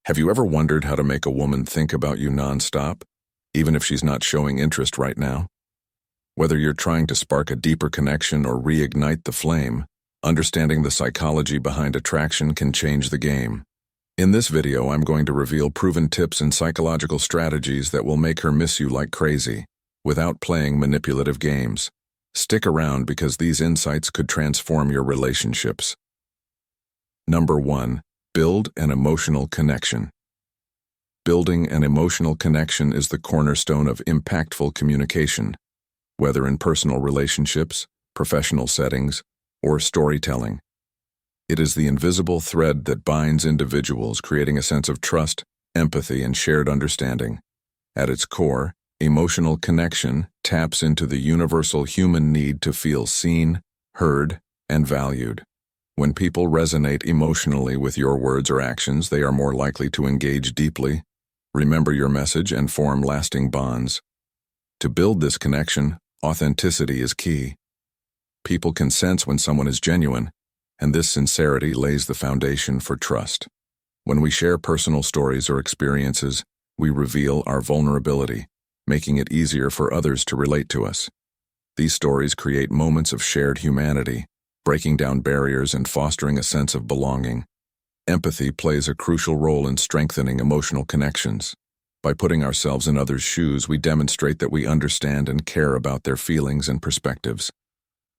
Have you ever wondered how to make a woman think about you nonstop, even if she's not showing interest right now? Whether you're trying to spark a deeper connection or reignite the flame, understanding the psychology behind attraction can change the game. In this video, I'm going to reveal proven tips and psychological strategies that will make her miss you like crazy, without playing manipulative games. Stick around because these insights could transform your relationships. Number 1. Build an emotional connection. Building an emotional connection is the cornerstone of impactful communication, whether in personal relationships, professional settings, or storytelling. It is the invisible thread that binds individuals, creating a sense of trust, empathy, and shared understanding. At its core, emotional connection taps into the universal human need to feel seen, heard, and valued. When people resonate emotionally with your words or actions, they are more likely to engage deeply, remember your message, and form lasting bonds. To build this connection, authenticity is key. People can sense when someone is genuine, and this sincerity lays the foundation for trust. When we share personal stories or experiences, we reveal our vulnerability, making it easier for others to relate to us. These stories create moments of shared humanity, breaking down barriers and fostering a sense of belonging. Empathy plays a crucial role in strengthening emotional connections. By putting ourselves in others' shoes, we demonstrate that we understand and care about their feelings and perspectives.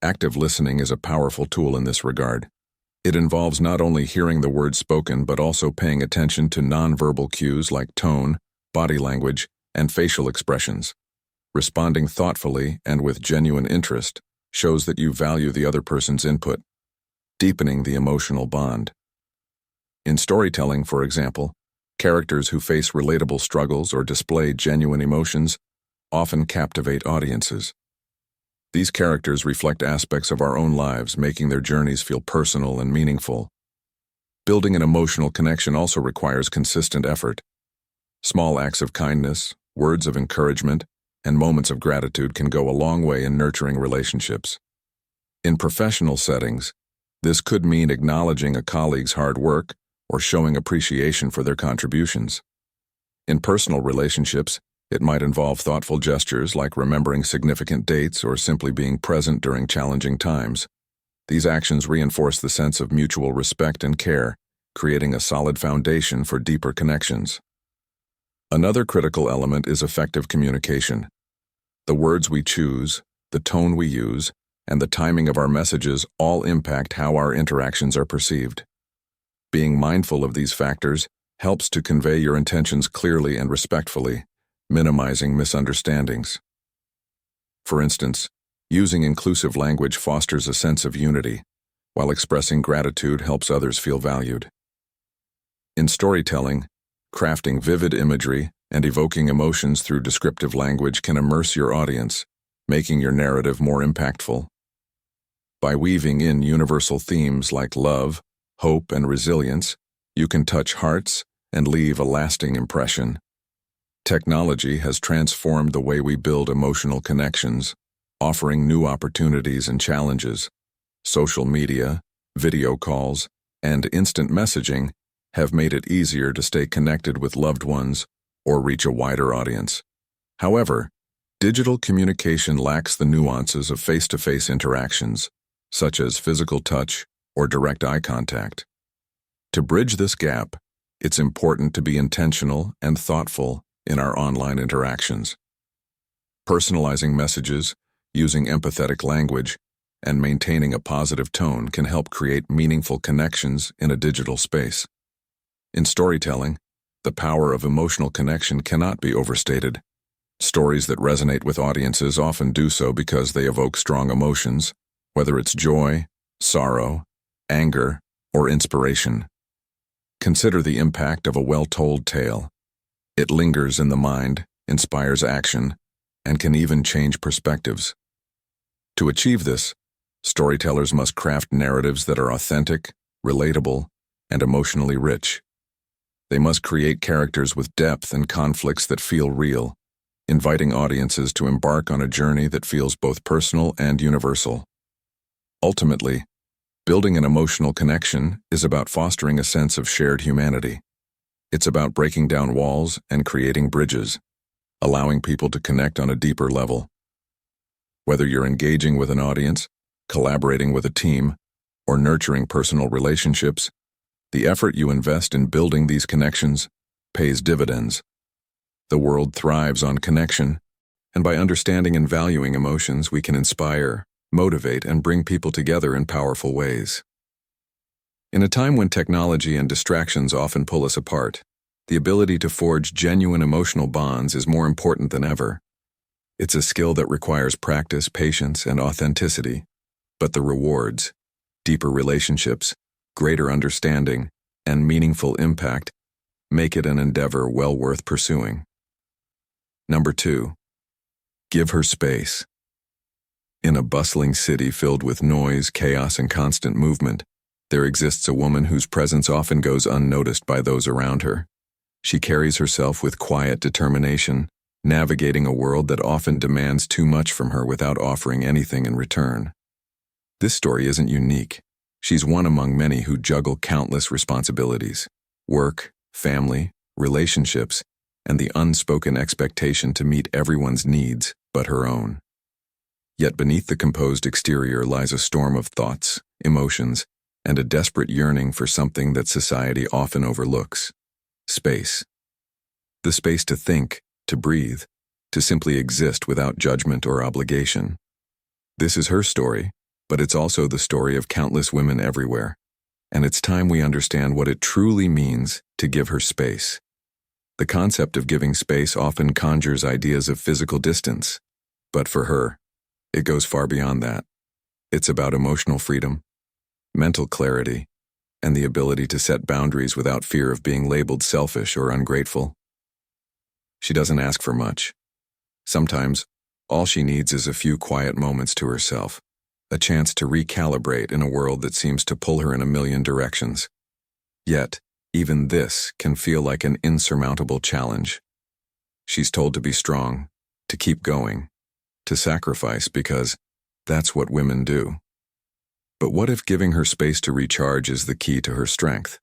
Active listening is a powerful tool in this regard. It involves not only hearing the words spoken but also paying attention to nonverbal cues like tone, body language, and facial expressions. Responding thoughtfully and with genuine interest shows that you value the other person's input, deepening the emotional bond. In storytelling, for example, characters who face relatable struggles or display genuine emotions often captivate audiences. These characters reflect aspects of our own lives, making their journeys feel personal and meaningful. Building an emotional connection also requires consistent effort. Small acts of kindness, words of encouragement, and moments of gratitude can go a long way in nurturing relationships. In professional settings, this could mean acknowledging a colleague's hard work or showing appreciation for their contributions. In personal relationships, it might involve thoughtful gestures like remembering significant dates or simply being present during challenging times. These actions reinforce the sense of mutual respect and care, creating a solid foundation for deeper connections. Another critical element is effective communication. The words we choose, the tone we use, and the timing of our messages all impact how our interactions are perceived. Being mindful of these factors helps to convey your intentions clearly and respectfully, minimizing misunderstandings. For instance, using inclusive language fosters a sense of unity, while expressing gratitude helps others feel valued. In storytelling, crafting vivid imagery and evoking emotions through descriptive language can immerse your audience, making your narrative more impactful. By weaving in universal themes like love, hope, and resilience, you can touch hearts and leave a lasting impression. Technology has transformed the way we build emotional connections, offering new opportunities and challenges. Social media, video calls, and instant messaging have made it easier to stay connected with loved ones or reach a wider audience. However, digital communication lacks the nuances of face-to-face interactions, such as physical touch or direct eye contact. To bridge this gap, it's important to be intentional and thoughtful in our online interactions. Personalizing messages, using empathetic language, and maintaining a positive tone can help create meaningful connections in a digital space. In storytelling, the power of emotional connection cannot be overstated. Stories that resonate with audiences often do so because they evoke strong emotions, whether it's joy, sorrow, anger, or inspiration. Consider the impact of a well-told tale. It lingers in the mind, inspires action, and can even change perspectives. To achieve this, storytellers must craft narratives that are authentic, relatable, and emotionally rich. They must create characters with depth and conflicts that feel real, inviting audiences to embark on a journey that feels both personal and universal. Ultimately, building an emotional connection is about fostering a sense of shared humanity. It's about breaking down walls and creating bridges, allowing people to connect on a deeper level. Whether you're engaging with an audience, collaborating with a team, or nurturing personal relationships, the effort you invest in building these connections pays dividends. The world thrives on connection, and by understanding and valuing emotions, we can inspire, motivate, and bring people together in powerful ways. In a time when technology and distractions often pull us apart, the ability to forge genuine emotional bonds is more important than ever. It's a skill that requires practice, patience, and authenticity, but the rewards, deeper relationships, greater understanding, and meaningful impact make it an endeavor well worth pursuing. Number 2. Give her space. In a bustling city filled with noise, chaos, and constant movement, there exists a woman whose presence often goes unnoticed by those around her. She carries herself with quiet determination, navigating a world that often demands too much from her without offering anything in return. This story isn't unique. She's one among many who juggle countless responsibilities: work, family, relationships, and the unspoken expectation to meet everyone's needs but her own. Yet beneath the composed exterior lies a storm of thoughts, emotions, and a desperate yearning for something that society often overlooks: space. The space to think, to breathe, to simply exist without judgment or obligation. This is her story, but it's also the story of countless women everywhere, and it's time we understand what it truly means to give her space. The concept of giving space often conjures ideas of physical distance, but for her, it goes far beyond that. It's about emotional freedom, mental clarity, and the ability to set boundaries without fear of being labeled selfish or ungrateful. She doesn't ask for much. Sometimes, all she needs is a few quiet moments to herself, a chance to recalibrate in a world that seems to pull her in a million directions. Yet, even this can feel like an insurmountable challenge. She's told to be strong, to keep going, to sacrifice because that's what women do. But what if giving her space to recharge is the key to her strength?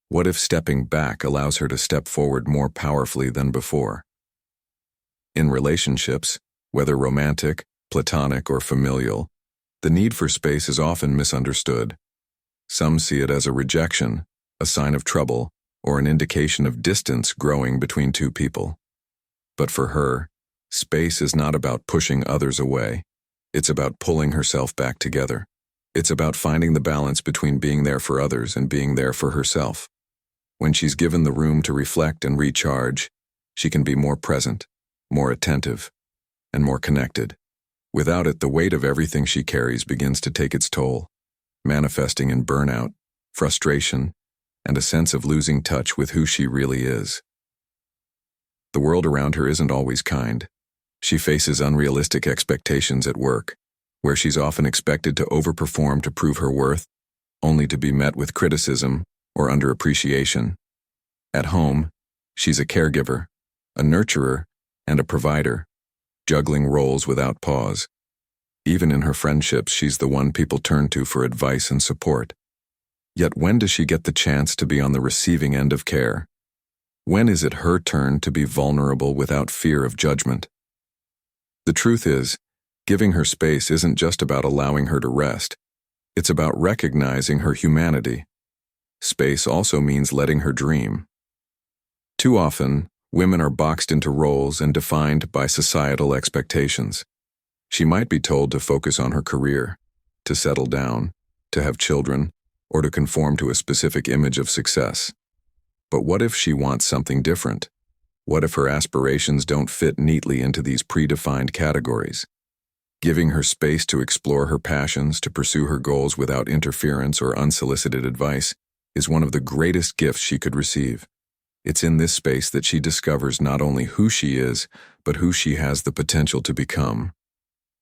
What if stepping back allows her to step forward more powerfully than before? In relationships, whether romantic, platonic, or familial, the need for space is often misunderstood. Some see it as a rejection, a sign of trouble, or an indication of distance growing between two people. But for her, space is not about pushing others away. It's about pulling herself back together. It's about finding the balance between being there for others and being there for herself. When she's given the room to reflect and recharge, she can be more present, more attentive, and more connected. Without it, the weight of everything she carries begins to take its toll, manifesting in burnout, frustration, and a sense of losing touch with who she really is. The world around her isn't always kind. She faces unrealistic expectations at work, where she's often expected to overperform to prove her worth, only to be met with criticism or underappreciation. At home, she's a caregiver, a nurturer, and a provider, juggling roles without pause. Even in her friendships, she's the one people turn to for advice and support. Yet when does she get the chance to be on the receiving end of care? When is it her turn to be vulnerable without fear of judgment? The truth is, giving her space isn't just about allowing her to rest. It's about recognizing her humanity. Space also means letting her dream. Too often, women are boxed into roles and defined by societal expectations. She might be told to focus on her career, to settle down, to have children, or to conform to a specific image of success. But what if she wants something different? What if her aspirations don't fit neatly into these predefined categories? Giving her space to explore her passions, to pursue her goals without interference or unsolicited advice, is one of the greatest gifts she could receive. It's in this space that she discovers not only who she is, but who she has the potential to become.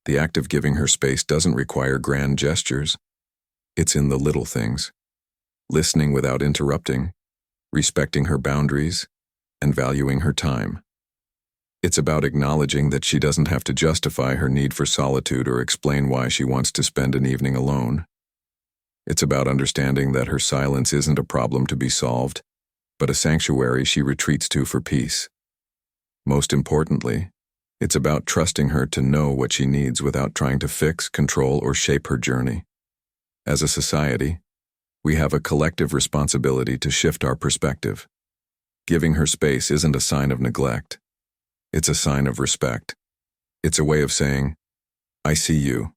The act of giving her space doesn't require grand gestures. It's in the little things: listening without interrupting, respecting her boundaries, and valuing her time. It's about acknowledging that she doesn't have to justify her need for solitude or explain why she wants to spend an evening alone. It's about understanding that her silence isn't a problem to be solved. but a sanctuary she retreats to for peace. Most importantly, it's about trusting her to know what she needs without trying to fix, control, or shape her journey. As a society, we have a collective responsibility to shift our perspective. Giving her space isn't a sign of neglect. It's a sign of respect. It's a way of saying, I see you,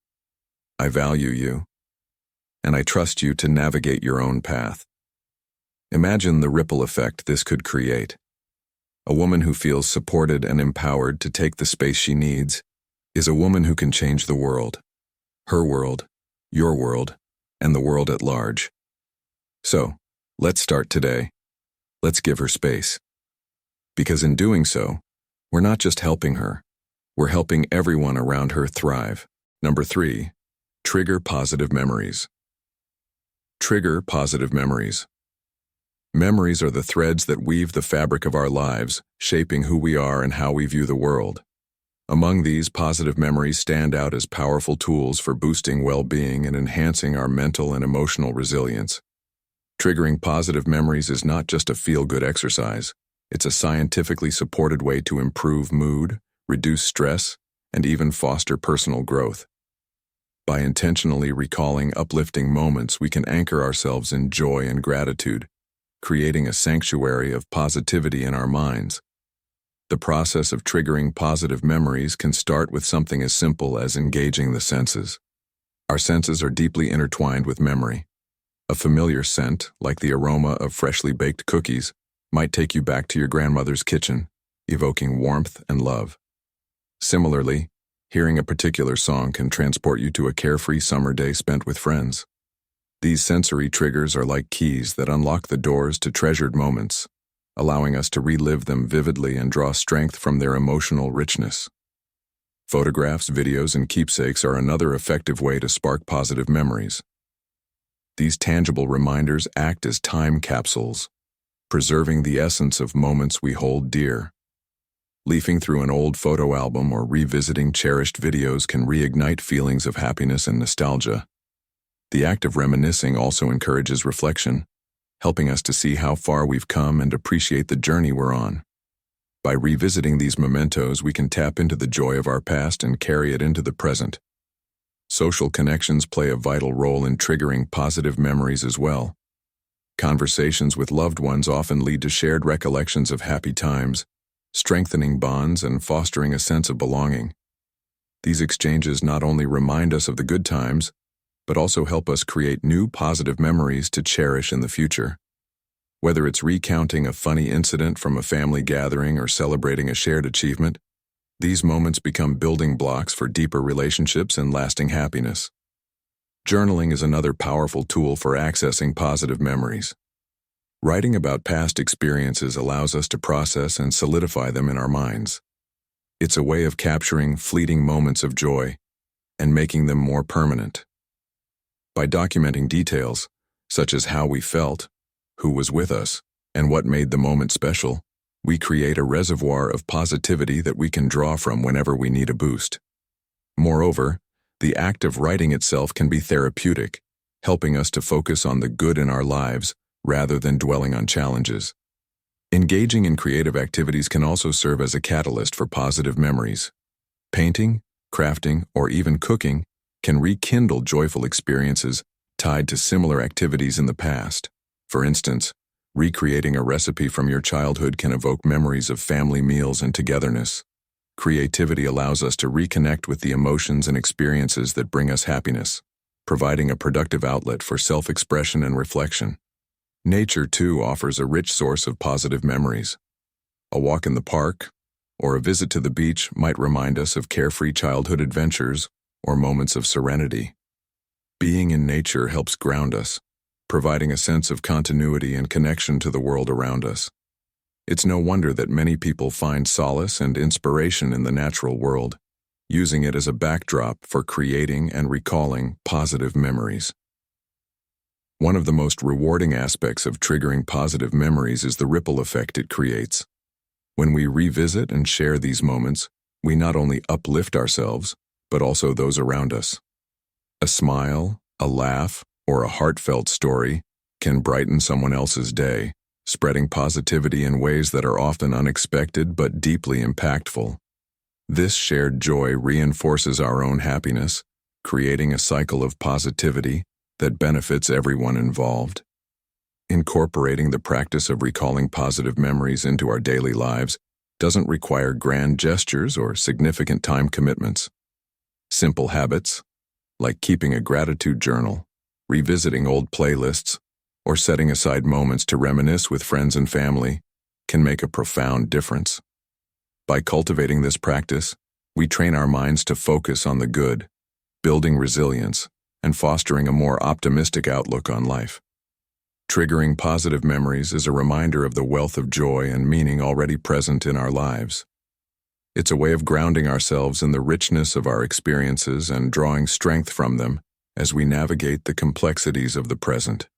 I value you, and I trust you to navigate your own path. Imagine the ripple effect this could create. A woman who feels supported and empowered to take the space she needs is a woman who can change the world, her world, your world, and the world at large. So, let's start today. Let's give her space. Because in doing so, we're not just helping her, we're helping everyone around her thrive. Number 3, trigger positive memories. Trigger positive memories. Memories are the threads that weave the fabric of our lives, shaping who we are and how we view the world. Among these, positive memories stand out as powerful tools for boosting well-being and enhancing our mental and emotional resilience. Triggering positive memories is not just a feel-good exercise, it's a scientifically supported way to improve mood, reduce stress, and even foster personal growth. By intentionally recalling uplifting moments, we can anchor ourselves in joy and gratitude, creating a sanctuary of positivity in our minds. The process of triggering positive memories can start with something as simple as engaging the senses. Our senses are deeply intertwined with memory. A familiar scent, like the aroma of freshly baked cookies, might take you back to your grandmother's kitchen, evoking warmth and love. Similarly, hearing a particular song can transport you to a carefree summer day spent with friends. These sensory triggers are like keys that unlock the doors to treasured moments, allowing us to relive them vividly and draw strength from their emotional richness. Photographs, videos, and keepsakes are another effective way to spark positive memories. These tangible reminders act as time capsules, preserving the essence of moments we hold dear. Leafing through an old photo album or revisiting cherished videos can reignite feelings of happiness and nostalgia. The act of reminiscing also encourages reflection, helping us to see how far we've come and appreciate the journey we're on. By revisiting these mementos, we can tap into the joy of our past and carry it into the present. Social connections play a vital role in triggering positive memories as well. Conversations with loved ones often lead to shared recollections of happy times, strengthening bonds and fostering a sense of belonging. These exchanges not only remind us of the good times, but also help us create new positive memories to cherish in the future. Whether it's recounting a funny incident from a family gathering or celebrating a shared achievement, these moments become building blocks for deeper relationships and lasting happiness. Journaling is another powerful tool for accessing positive memories. Writing about past experiences allows us to process and solidify them in our minds. It's a way of capturing fleeting moments of joy and making them more permanent. By documenting details, such as how we felt, who was with us, and what made the moment special, we create a reservoir of positivity that we can draw from whenever we need a boost. Moreover, the act of writing itself can be therapeutic, helping us to focus on the good in our lives rather than dwelling on challenges. Engaging in creative activities can also serve as a catalyst for positive memories. Painting, crafting, or even cooking can rekindle joyful experiences tied to similar activities in the past. For instance, recreating a recipe from your childhood can evoke memories of family meals and togetherness. Creativity allows us to reconnect with the emotions and experiences that bring us happiness, providing a productive outlet for self-expression and reflection. Nature, too, offers a rich source of positive memories. A walk in the park or a visit to the beach might remind us of carefree childhood adventures or moments of serenity. Being in nature helps ground us, providing a sense of continuity and connection to the world around us. It's no wonder that many people find solace and inspiration in the natural world, using it as a backdrop for creating and recalling positive memories. One of the most rewarding aspects of triggering positive memories is the ripple effect it creates. When we revisit and share these moments, we not only uplift ourselves, but also those around us. A smile, a laugh, or a heartfelt story can brighten someone else's day, spreading positivity in ways that are often unexpected but deeply impactful. This shared joy reinforces our own happiness, creating a cycle of positivity that benefits everyone involved. Incorporating the practice of recalling positive memories into our daily lives doesn't require grand gestures or significant time commitments. Simple habits, like keeping a gratitude journal, revisiting old playlists, or setting aside moments to reminisce with friends and family, can make a profound difference. By cultivating this practice, we train our minds to focus on the good, building resilience, and fostering a more optimistic outlook on life. Triggering positive memories is a reminder of the wealth of joy and meaning already present in our lives. It's a way of grounding ourselves in the richness of our experiences and drawing strength from them as we navigate the complexities of the present.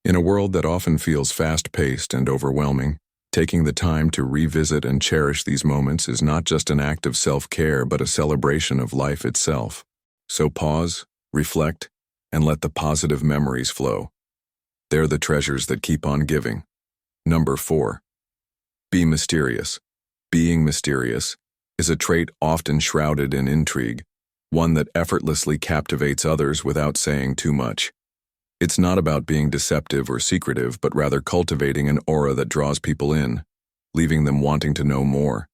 In a world that often feels fast-paced and overwhelming, taking the time to revisit and cherish these moments is not just an act of self-care but a celebration of life itself. So pause, reflect, and let the positive memories flow. They're the treasures that keep on giving. Number 4. Be mysterious. Being mysterious is a trait often shrouded in intrigue, one that effortlessly captivates others without saying too much. It's not about being deceptive or secretive, but rather cultivating an aura that draws people in, leaving them wanting to know more.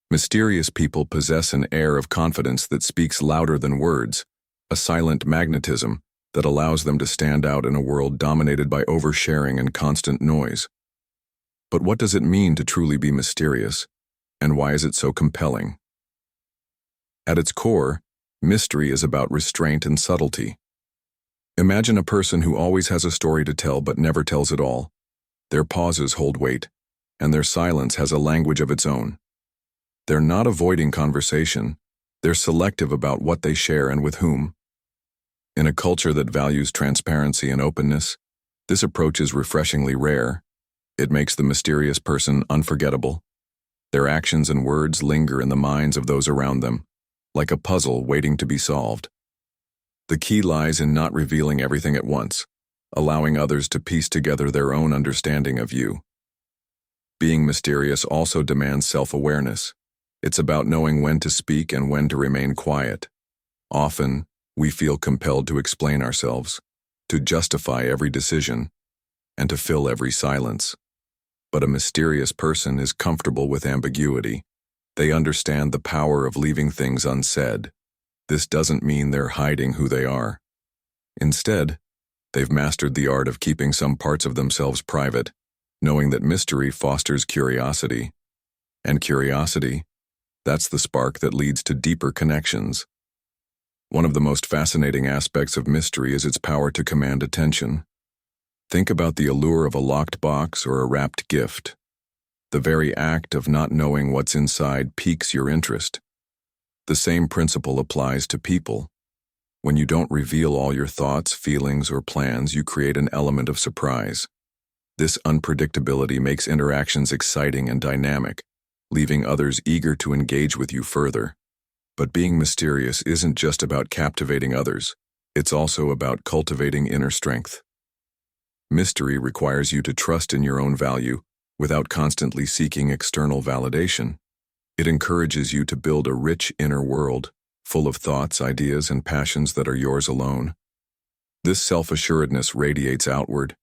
Mysterious people possess an air of confidence that speaks louder than words, a silent magnetism that allows them to stand out in a world dominated by oversharing and constant noise. But what does it mean to truly be mysterious, and why is it so compelling? At its core, mystery is about restraint and subtlety. Imagine a person who always has a story to tell but never tells it all. Their pauses hold weight, and their silence has a language of its own. They're not avoiding conversation, they're selective about what they share and with whom. In a culture that values transparency and openness, this approach is refreshingly rare. It makes the mysterious person unforgettable. Their actions and words linger in the minds of those around them, like a puzzle waiting to be solved. The key lies in not revealing everything at once, allowing others to piece together their own understanding of you. Being mysterious also demands self-awareness. It's about knowing when to speak and when to remain quiet. Often, we feel compelled to explain ourselves, to justify every decision, and to fill every silence. But a mysterious person is comfortable with ambiguity. They understand the power of leaving things unsaid. This doesn't mean they're hiding who they are. Instead, they've mastered the art of keeping some parts of themselves private, knowing that mystery fosters curiosity. And curiosity, that's the spark that leads to deeper connections. One of the most fascinating aspects of mystery is its power to command attention. Think about the allure of a locked box or a wrapped gift. The very act of not knowing what's inside piques your interest. The same principle applies to people. When you don't reveal all your thoughts, feelings, or plans, you create an element of surprise. This unpredictability makes interactions exciting and dynamic, leaving others eager to engage with you further. But being mysterious isn't just about captivating others, it's also about cultivating inner strength. Mystery requires you to trust in your own value without constantly seeking external validation. It encourages you to build a rich inner world, full of thoughts, ideas, and passions that are yours alone. This self-assuredness radiates outward,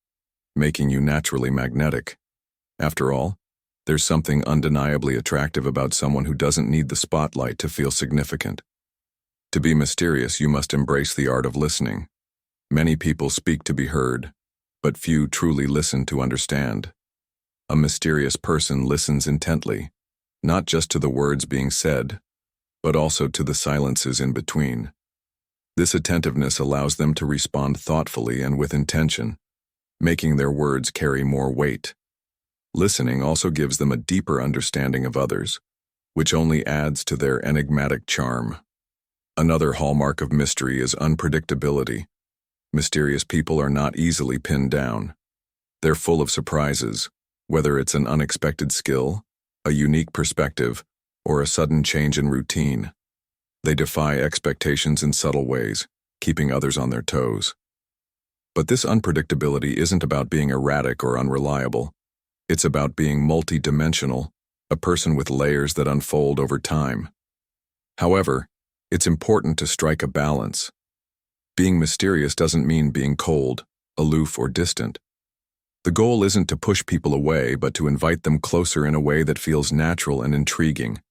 making you naturally magnetic. After all, there's something undeniably attractive about someone who doesn't need the spotlight to feel significant. To be mysterious, you must embrace the art of listening. Many people speak to be heard, but few truly listen to understand. A mysterious person listens intently, not just to the words being said, but also to the silences in between. This attentiveness allows them to respond thoughtfully and with intention, making their words carry more weight. Listening also gives them a deeper understanding of others, which only adds to their enigmatic charm. Another hallmark of mystery is unpredictability. Mysterious people are not easily pinned down. They're full of surprises, whether it's an unexpected skill, a unique perspective, or a sudden change in routine. They defy expectations in subtle ways, keeping others on their toes. But this unpredictability isn't about being erratic or unreliable. It's about being multidimensional, a person with layers that unfold over time. However, it's important to strike a balance. Being mysterious doesn't mean being cold, aloof, or distant. The goal isn't to push people away, but to invite them closer in a way that feels natural and intriguing.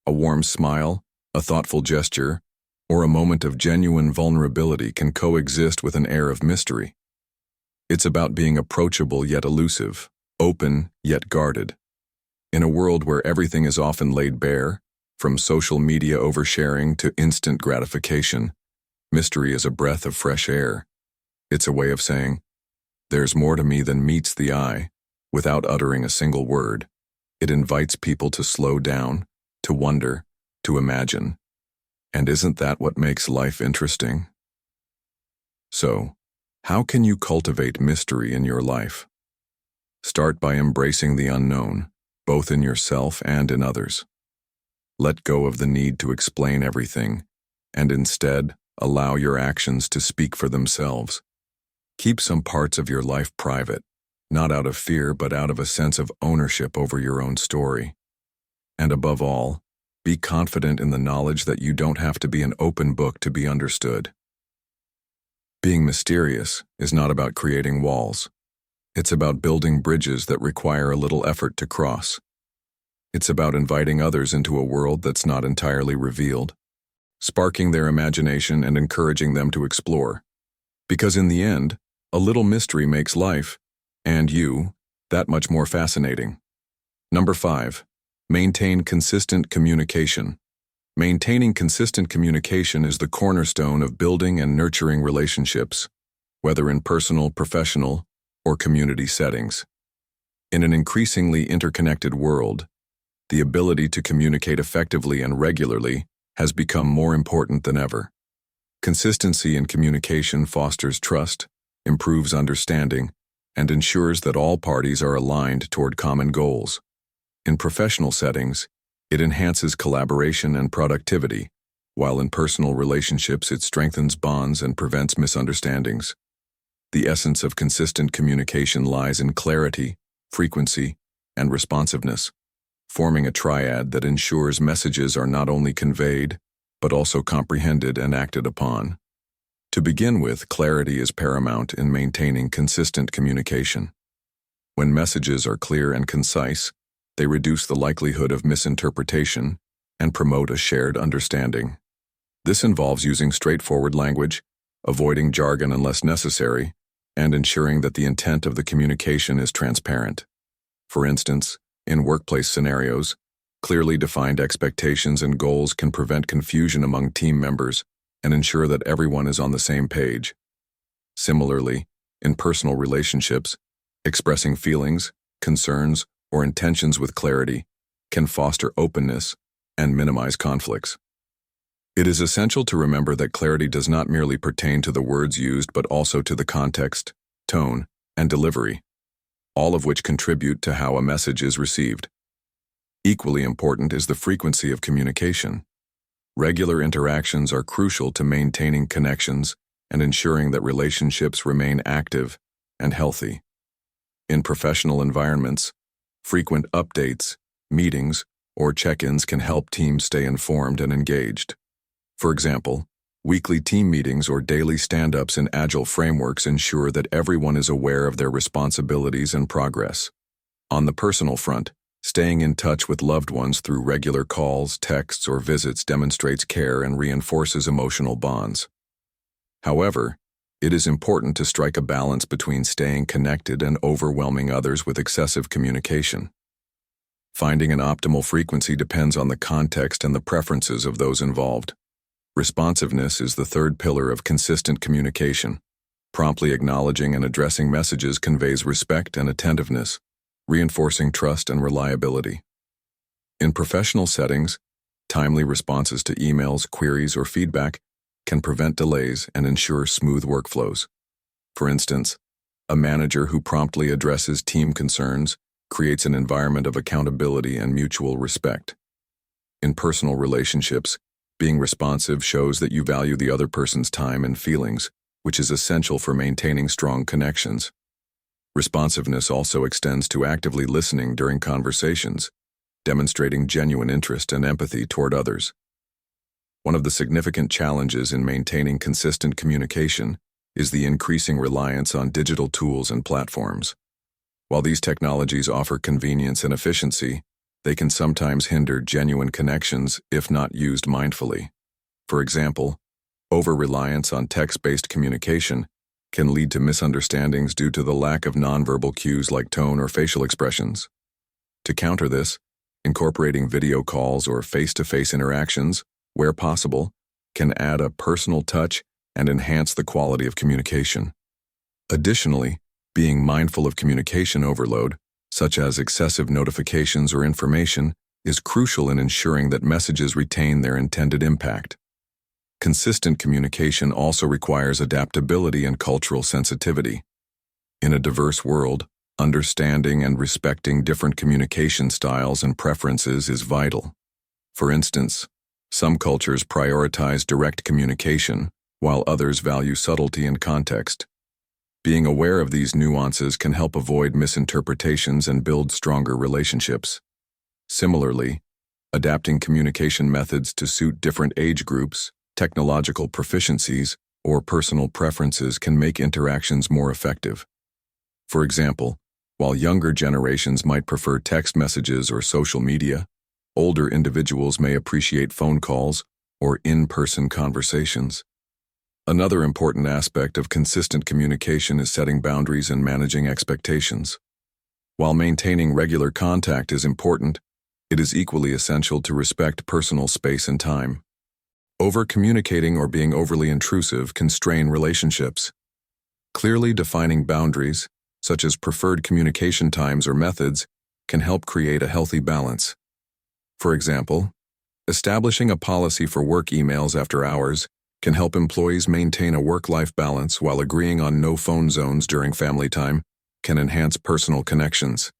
A warm smile, a thoughtful gesture, or a moment of genuine vulnerability can coexist with an air of mystery. It's about being approachable yet elusive, open yet guarded. In a world where everything is often laid bare, from social media oversharing to instant gratification, mystery is a breath of fresh air. It's a way of saying, "There's more to me than meets the eye," without uttering a single word. It invites people to slow down, to wonder, to imagine. And isn't that what makes life interesting? So, how can you cultivate mystery in your life? Start by embracing the unknown, both in yourself and in others. Let go of the need to explain everything, and instead, allow your actions to speak for themselves. Keep some parts of your life private, not out of fear but out of a sense of ownership over your own story. And above all, be confident in the knowledge that you don't have to be an open book to be understood. Being mysterious is not about creating walls. It's about building bridges that require a little effort to cross. It's about inviting others into a world that's not entirely revealed, sparking their imagination and encouraging them to explore. Because in the end, a little mystery makes life, and you, that much more fascinating. Number 5. Maintain consistent communication. Maintaining consistent communication is the cornerstone of building and nurturing relationships, whether in personal, professional, or community settings. In an increasingly interconnected world, the ability to communicate effectively and regularly has become more important than ever. Consistency in communication fosters trust, improves understanding, and ensures that all parties are aligned toward common goals. In professional settings, it enhances collaboration and productivity, while in personal relationships it strengthens bonds and prevents misunderstandings. The essence of consistent communication lies in clarity, frequency, and responsiveness, forming a triad that ensures messages are not only conveyed, but also comprehended and acted upon. To begin with, clarity is paramount in maintaining consistent communication. When messages are clear and concise, they reduce the likelihood of misinterpretation and promote a shared understanding. This involves using straightforward language, avoiding jargon unless necessary, and ensuring that the intent of the communication is transparent. For instance, in workplace scenarios, clearly defined expectations and goals can prevent confusion among team members and ensure that everyone is on the same page. Similarly, in personal relationships, expressing feelings, concerns, or intentions with clarity can foster openness and minimize conflicts. It is essential to remember that clarity does not merely pertain to the words used but also to the context, tone, and delivery, all of which contribute to how a message is received. Equally important is the frequency of communication. Regular interactions are crucial to maintaining connections and ensuring that relationships remain active and healthy. In professional environments, frequent updates, meetings, or check-ins can help teams stay informed and engaged. For example, weekly team meetings or daily stand-ups in agile frameworks ensure that everyone is aware of their responsibilities and progress. On the personal front, staying in touch with loved ones through regular calls, texts, or visits demonstrates care and reinforces emotional bonds. However, it is important to strike a balance between staying connected and overwhelming others with excessive communication. Finding an optimal frequency depends on the context and the preferences of those involved. Responsiveness is the third pillar of consistent communication. Promptly acknowledging and addressing messages conveys respect and attentiveness, reinforcing trust and reliability. In professional settings, timely responses to emails, queries, or feedback can prevent delays and ensure smooth workflows. For instance, a manager who promptly addresses team concerns creates an environment of accountability and mutual respect. In personal relationships, being responsive shows that you value the other person's time and feelings, which is essential for maintaining strong connections. Responsiveness also extends to actively listening during conversations, demonstrating genuine interest and empathy toward others. One of the significant challenges in maintaining consistent communication is the increasing reliance on digital tools and platforms. While these technologies offer convenience and efficiency, they can sometimes hinder genuine connections if not used mindfully. For example, over-reliance on text-based communication can lead to misunderstandings due to the lack of nonverbal cues like tone or facial expressions. To counter this, incorporating video calls or face-to-face interactions, where possible, can add a personal touch and enhance the quality of communication. Additionally, being mindful of communication overload, such as excessive notifications or information, is crucial in ensuring that messages retain their intended impact. Consistent communication also requires adaptability and cultural sensitivity. In a diverse world, understanding and respecting different communication styles and preferences is vital. For instance, some cultures prioritize direct communication, while others value subtlety and context. Being aware of these nuances can help avoid misinterpretations and build stronger relationships. Similarly, adapting communication methods to suit different age groups, technological proficiencies, or personal preferences can make interactions more effective. For example, while younger generations might prefer text messages or social media, older individuals may appreciate phone calls or in-person conversations. Another important aspect of consistent communication is setting boundaries and managing expectations. While maintaining regular contact is important, it is equally essential to respect personal space and time. Over-communicating or being overly intrusive can strain relationships. Clearly defining boundaries, such as preferred communication times or methods, can help create a healthy balance. For example, establishing a policy for work emails after hours can help employees maintain a work-life balance, while agreeing on no phone zones during family time can enhance personal connections.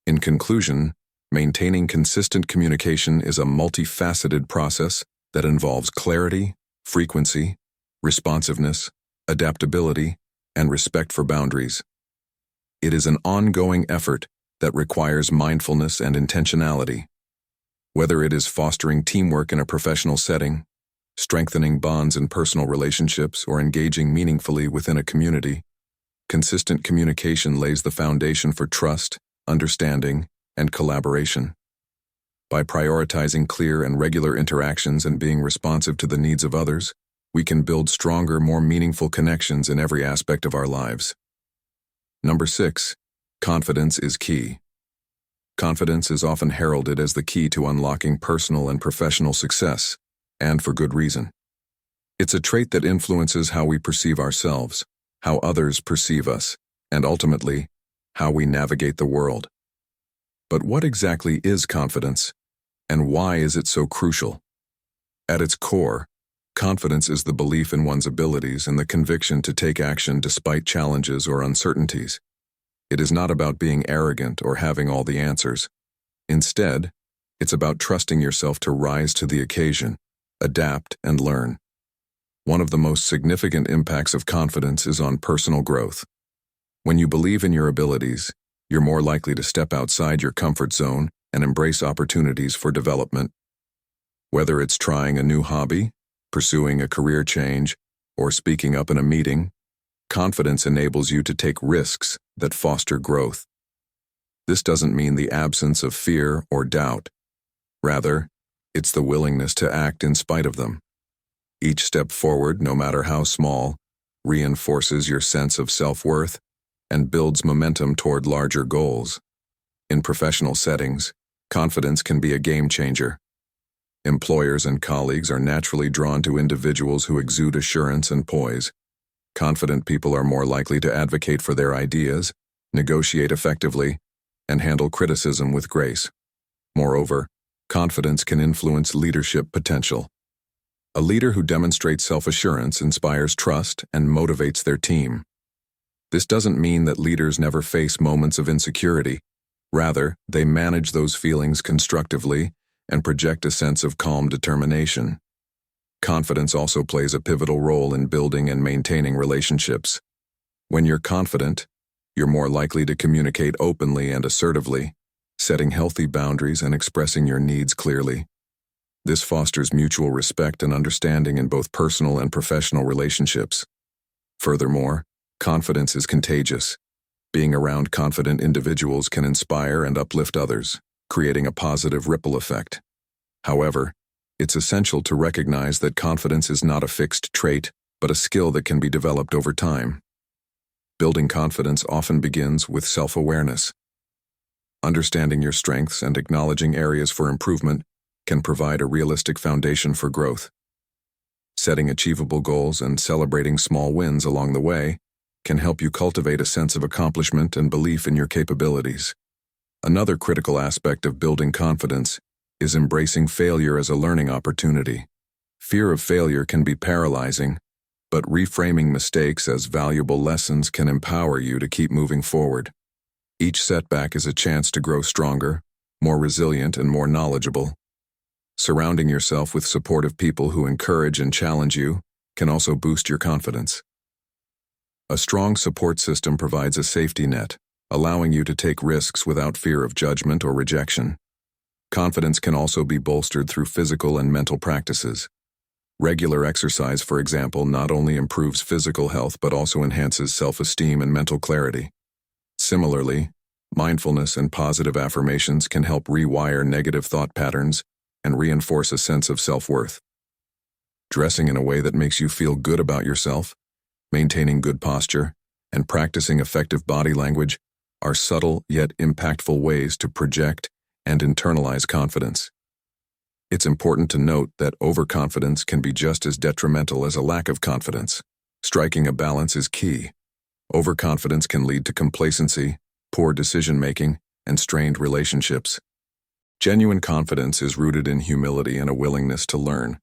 In conclusion, maintaining consistent communication is a multifaceted process that involves clarity, frequency, responsiveness, adaptability, and respect for boundaries. It is an ongoing effort that requires mindfulness and intentionality. Whether it is fostering teamwork in a professional setting, strengthening bonds in personal relationships, or engaging meaningfully within a community, consistent communication lays the foundation for trust, understanding, and collaboration. By prioritizing clear and regular interactions and being responsive to the needs of others, we can build stronger, more meaningful connections in every aspect of our lives. Number 6. Confidence is key. Confidence is often heralded as the key to unlocking personal and professional success, and for good reason. It's a trait that influences how we perceive ourselves, how others perceive us, and ultimately, how we navigate the world. But what exactly is confidence, and why is it so crucial? At its core, confidence is the belief in one's abilities and the conviction to take action despite challenges or uncertainties. It is not about being arrogant or having all the answers. Instead, it's about trusting yourself to rise to the occasion, adapt, and learn. One of the most significant impacts of confidence is on personal growth. When you believe in your abilities, you're more likely to step outside your comfort zone and embrace opportunities for development. Whether it's trying a new hobby, pursuing a career change, or speaking up in a meeting, confidence enables you to take risks that foster growth. This doesn't mean the absence of fear or doubt. Rather, it's the willingness to act in spite of them. Each step forward, no matter how small, reinforces your sense of self-worth and builds momentum toward larger goals. In professional settings, confidence can be a game changer. Employers and colleagues are naturally drawn to individuals who exude assurance and poise. Confident people are more likely to advocate for their ideas, negotiate effectively, and handle criticism with grace. Moreover, confidence can influence leadership potential. A leader who demonstrates self-assurance inspires trust and motivates their team. This doesn't mean that leaders never face moments of insecurity. Rather, they manage those feelings constructively and project a sense of calm determination. Confidence also plays a pivotal role in building and maintaining relationships. When you're confident, you're more likely to communicate openly and assertively, setting healthy boundaries and expressing your needs clearly. This fosters mutual respect and understanding in both personal and professional relationships. Furthermore, confidence is contagious. Being around confident individuals can inspire and uplift others, creating a positive ripple effect. However, it's essential to recognize that confidence is not a fixed trait, but a skill that can be developed over time. Building confidence often begins with self-awareness. Understanding your strengths and acknowledging areas for improvement can provide a realistic foundation for growth. Setting achievable goals and celebrating small wins along the way can help you cultivate a sense of accomplishment and belief in your capabilities. Another critical aspect of building confidence is embracing failure as a learning opportunity. Fear of failure can be paralyzing, but reframing mistakes as valuable lessons can empower you to keep moving forward. Each setback is a chance to grow stronger, more resilient, and more knowledgeable. Surrounding yourself with supportive people who encourage and challenge you can also boost your confidence. A strong support system provides a safety net, allowing you to take risks without fear of judgment or rejection. Confidence can also be bolstered through physical and mental practices. Regular exercise, for example, not only improves physical health but also enhances self-esteem and mental clarity. Similarly, mindfulness and positive affirmations can help rewire negative thought patterns and reinforce a sense of self-worth. Dressing in a way that makes you feel good about yourself, maintaining good posture, and practicing effective body language are subtle yet impactful ways to project and internalize confidence. It's important to note that overconfidence can be just as detrimental as a lack of confidence. Striking a balance is key. Overconfidence can lead to complacency, poor decision-making, and strained relationships. Genuine confidence is rooted in humility and a willingness to learn.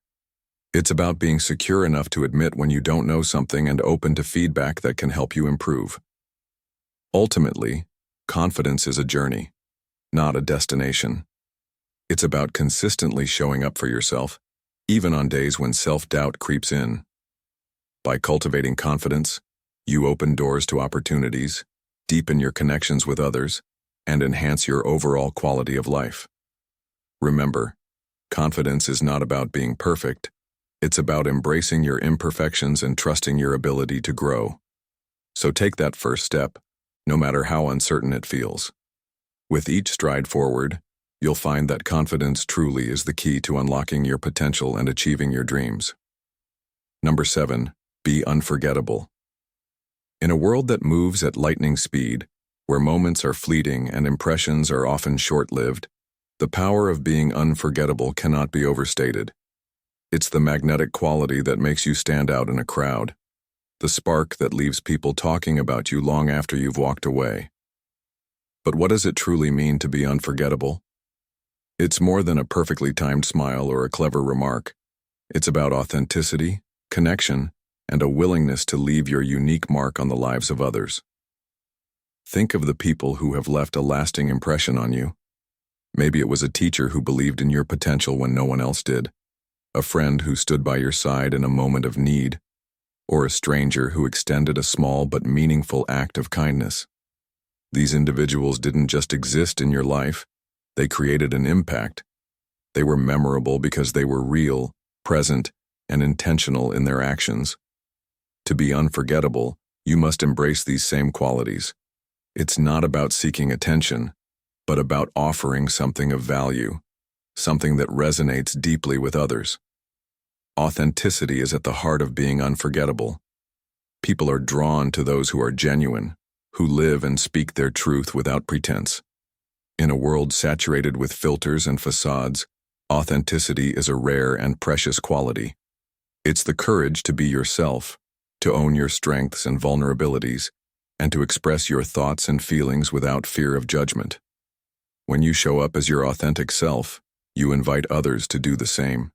It's about being secure enough to admit when you don't know something and open to feedback that can help you improve. Ultimately, confidence is a journey, not a destination. It's about consistently showing up for yourself, even on days when self-doubt creeps in. By cultivating confidence, you open doors to opportunities, deepen your connections with others, and enhance your overall quality of life. Remember, confidence is not about being perfect. It's about embracing your imperfections and trusting your ability to grow. So take that first step, no matter how uncertain it feels. With each stride forward, you'll find that confidence truly is the key to unlocking your potential and achieving your dreams. Number 7, be unforgettable. In a world that moves at lightning speed, where moments are fleeting and impressions are often short-lived, the power of being unforgettable cannot be overstated. It's the magnetic quality that makes you stand out in a crowd, the spark that leaves people talking about you long after you've walked away. But what does it truly mean to be unforgettable? It's more than a perfectly timed smile or a clever remark. It's about authenticity, connection, and a willingness to leave your unique mark on the lives of others. Think of the people who have left a lasting impression on you. Maybe it was a teacher who believed in your potential when no one else did, a friend who stood by your side in a moment of need, or a stranger who extended a small but meaningful act of kindness. These individuals didn't just exist in your life, they created an impact. They were memorable because they were real, present, and intentional in their actions. To be unforgettable, you must embrace these same qualities. It's not about seeking attention, but about offering something of value, something that resonates deeply with others. Authenticity is at the heart of being unforgettable. People are drawn to those who are genuine, who live and speak their truth without pretense. In a world saturated with filters and facades, authenticity is a rare and precious quality. It's the courage to be yourself, to own your strengths and vulnerabilities, and to express your thoughts and feelings without fear of judgment. When you show up as your authentic self, you invite others to do the same,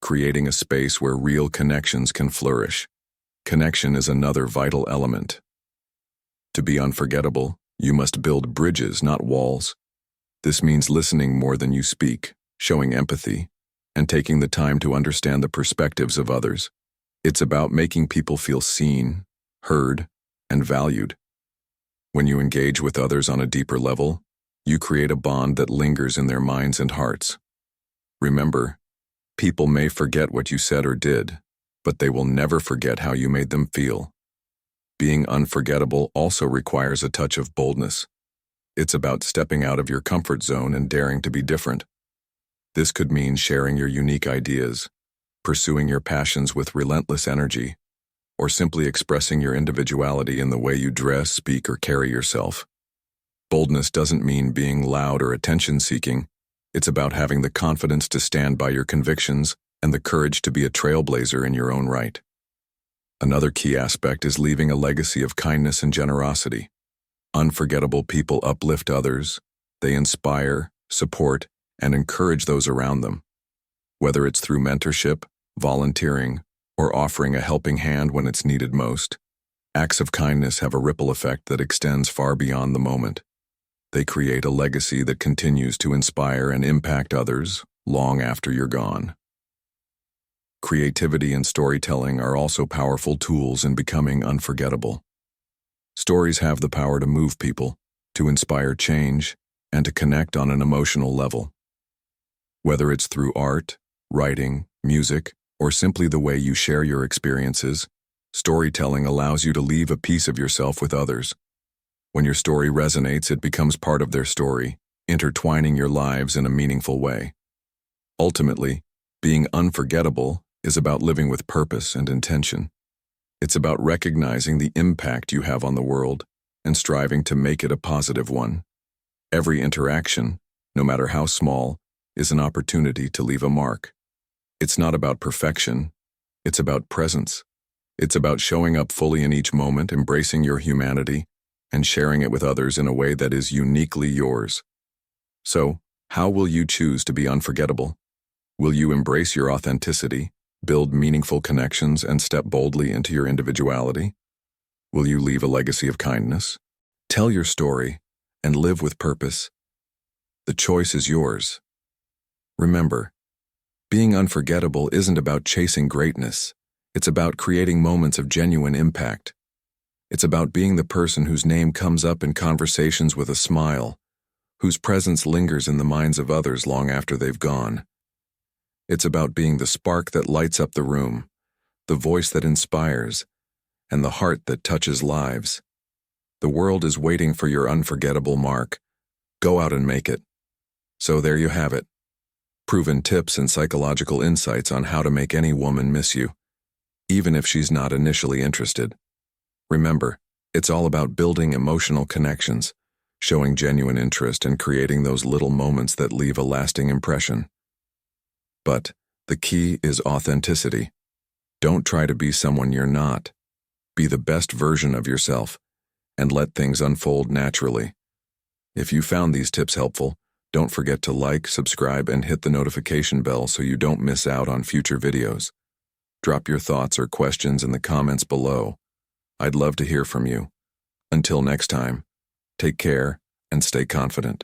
creating a space where real connections can flourish. Connection is another vital element. To be unforgettable, you must build bridges, not walls. This means listening more than you speak, showing empathy, and taking the time to understand the perspectives of others. It's about making people feel seen, heard, and valued. When you engage with others on a deeper level, you create a bond that lingers in their minds and hearts. Remember, people may forget what you said or did, but they will never forget how you made them feel. Being unforgettable also requires a touch of boldness. It's about stepping out of your comfort zone and daring to be different. This could mean sharing your unique ideas, pursuing your passions with relentless energy, or simply expressing your individuality in the way you dress, speak, or carry yourself. Boldness doesn't mean being loud or attention-seeking. It's about having the confidence to stand by your convictions and the courage to be a trailblazer in your own right. Another key aspect is leaving a legacy of kindness and generosity. Unforgettable people uplift others. They inspire, support, and encourage those around them. Whether it's through mentorship, volunteering, or offering a helping hand when it's needed most, acts of kindness have a ripple effect that extends far beyond the moment. They create a legacy that continues to inspire and impact others long after you're gone. Creativity and storytelling are also powerful tools in becoming unforgettable. Stories have the power to move people, to inspire change, and to connect on an emotional level. Whether it's through art, writing, music, or simply the way you share your experiences, storytelling allows you to leave a piece of yourself with others. When your story resonates, it becomes part of their story, intertwining your lives in a meaningful way. Ultimately, being unforgettable is about living with purpose and intention. It's about recognizing the impact you have on the world and striving to make it a positive one. Every interaction, no matter how small, is an opportunity to leave a mark. It's not about perfection, it's about presence. It's about showing up fully in each moment, embracing your humanity, and sharing it with others in a way that is uniquely yours. So, how will you choose to be unforgettable? Will you embrace your authenticity, build meaningful connections, and step boldly into your individuality? Will you leave a legacy of kindness? Tell your story and live with purpose. The choice is yours. Remember, being unforgettable isn't about chasing greatness. It's about creating moments of genuine impact. It's about being the person whose name comes up in conversations with a smile, whose presence lingers in the minds of others long after they've gone. It's about being the spark that lights up the room, the voice that inspires, and the heart that touches lives. The world is waiting for your unforgettable mark. Go out and make it. So there you have it. Proven tips and psychological insights on how to make any woman miss you, even if she's not initially interested. Remember, it's all about building emotional connections, showing genuine interest, and creating those little moments that leave a lasting impression. But the key is authenticity. Don't try to be someone you're not. Be the best version of yourself, and let things unfold naturally. If you found these tips helpful, don't forget to like, subscribe, and hit the notification bell so you don't miss out on future videos. Drop your thoughts or questions in the comments below. I'd love to hear from you. Until next time, take care and stay confident.